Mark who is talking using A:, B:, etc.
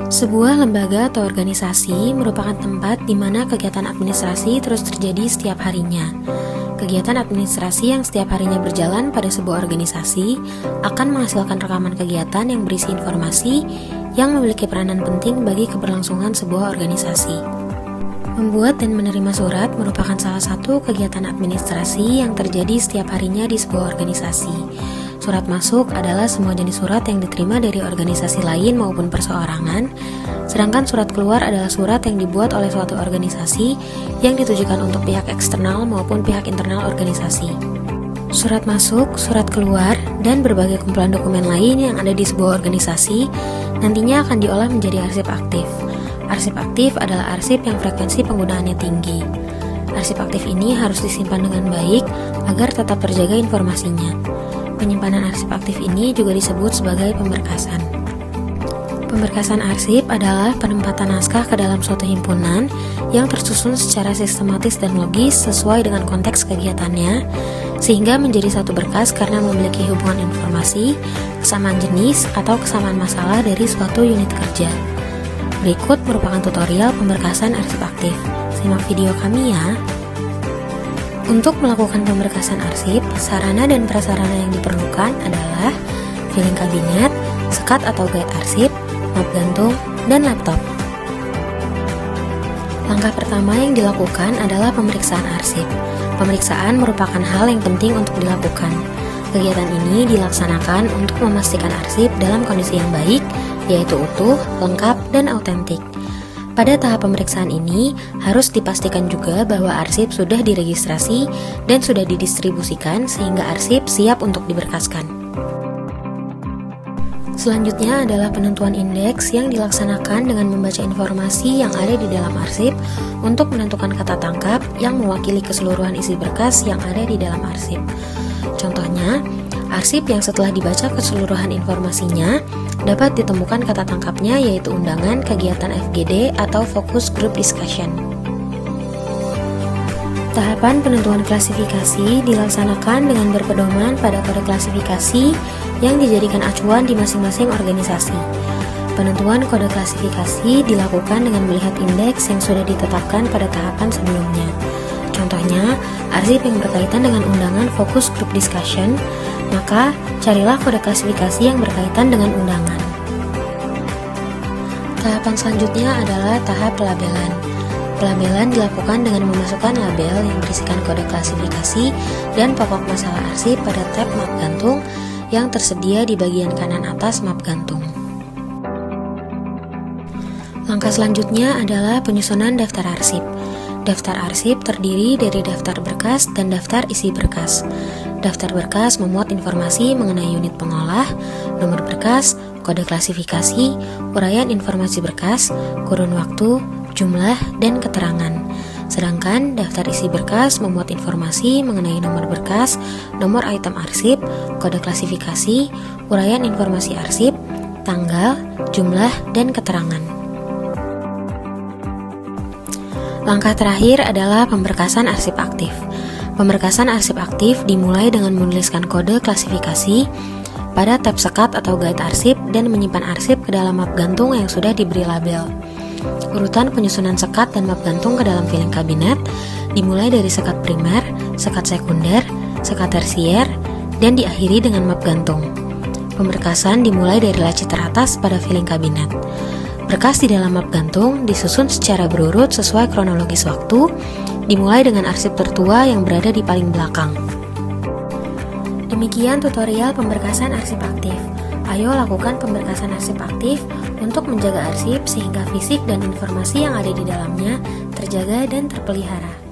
A: Sebuah lembaga atau organisasi merupakan tempat di mana kegiatan administrasi terus terjadi setiap harinya. Kegiatan administrasi yang setiap harinya berjalan pada sebuah organisasi akan menghasilkan rekaman kegiatan yang berisi informasi yang memiliki peranan penting bagi keberlangsungan sebuah organisasi. Membuat dan menerima surat merupakan salah satu kegiatan administrasi yang terjadi setiap harinya di sebuah organisasi. Surat masuk adalah semua jenis surat yang diterima dari organisasi lain maupun perseorangan, sedangkan surat keluar adalah surat yang dibuat oleh suatu organisasi yang ditujukan untuk pihak eksternal maupun pihak internal organisasi. Surat masuk, surat keluar, dan berbagai kumpulan dokumen lain yang ada di sebuah organisasi nantinya akan diolah menjadi arsip aktif. Arsip aktif adalah arsip yang frekuensi penggunaannya tinggi. Arsip aktif ini harus disimpan dengan baik agar tetap terjaga informasinya. Penyimpanan arsip aktif ini juga disebut sebagai pemberkasan. Pemberkasan arsip adalah penempatan naskah ke dalam suatu himpunan yang tersusun secara sistematis dan logis sesuai dengan konteks kegiatannya, sehingga menjadi satu berkas karena memiliki hubungan informasi, kesamaan jenis, atau kesamaan masalah dari suatu unit kerja. Berikut merupakan tutorial pemberkasan arsip aktif. Simak video kami ya. Untuk melakukan pemberkasan arsip, sarana dan prasarana yang diperlukan adalah filing kabinet, sekat atau guide arsip, map gantung, dan laptop. Langkah pertama yang dilakukan adalah pemeriksaan arsip. Pemeriksaan merupakan hal yang penting untuk dilakukan. Kegiatan ini dilaksanakan untuk memastikan arsip dalam kondisi yang baik, yaitu utuh, lengkap, dan autentik. Pada tahap pemeriksaan ini, harus dipastikan juga bahwa arsip sudah diregistrasi dan sudah didistribusikan sehingga arsip siap untuk diberkaskan. Selanjutnya adalah penentuan indeks yang dilaksanakan dengan membaca informasi yang ada di dalam arsip untuk menentukan kata tangkap yang mewakili keseluruhan isi berkas yang ada di dalam arsip. Contohnya, arsip yang setelah dibaca keseluruhan informasinya dapat ditemukan kata tangkapnya yaitu undangan kegiatan FGD atau Focus Group Discussion. Tahapan penentuan klasifikasi dilaksanakan dengan berpedoman pada kode klasifikasi yang dijadikan acuan di masing-masing organisasi. Penentuan kode klasifikasi dilakukan dengan melihat indeks yang sudah ditetapkan pada tahapan sebelumnya. Contohnya, arsip yang berkaitan dengan undangan Focus Group Discussion, maka carilah kode klasifikasi yang berkaitan dengan undangan. Tahapan selanjutnya adalah tahap pelabelan. Pelabelan dilakukan dengan memasukkan label yang berisikan kode klasifikasi dan pokok masalah arsip pada tab map gantung yang tersedia di bagian kanan atas map gantung. Langkah selanjutnya adalah penyusunan daftar arsip. Daftar arsip terdiri dari daftar berkas dan daftar isi berkas. Daftar berkas memuat informasi mengenai unit pengolah, nomor berkas, kode klasifikasi, uraian informasi berkas, kurun waktu, jumlah, dan keterangan. Sedangkan daftar isi berkas memuat informasi mengenai nomor berkas, nomor item arsip, kode klasifikasi, uraian informasi arsip, tanggal, jumlah, dan keterangan. Langkah terakhir adalah pemberkasan arsip aktif. Pemberkasan arsip aktif dimulai dengan menuliskan kode klasifikasi pada tab sekat atau guide arsip dan menyimpan arsip ke dalam map gantung yang sudah diberi label. Urutan penyusunan sekat dan map gantung ke dalam filing kabinet dimulai dari sekat primer, sekat sekunder, sekat tersier, dan diakhiri dengan map gantung. Pemberkasan dimulai dari laci teratas pada filing kabinet. Berkas di dalam map gantung disusun secara berurut sesuai kronologis waktu, dimulai dengan arsip tertua yang berada di paling belakang. Demikian tutorial pemberkasan arsip aktif. Ayo lakukan pemberkasan arsip aktif untuk menjaga arsip sehingga fisik dan informasi yang ada di dalamnya terjaga dan terpelihara.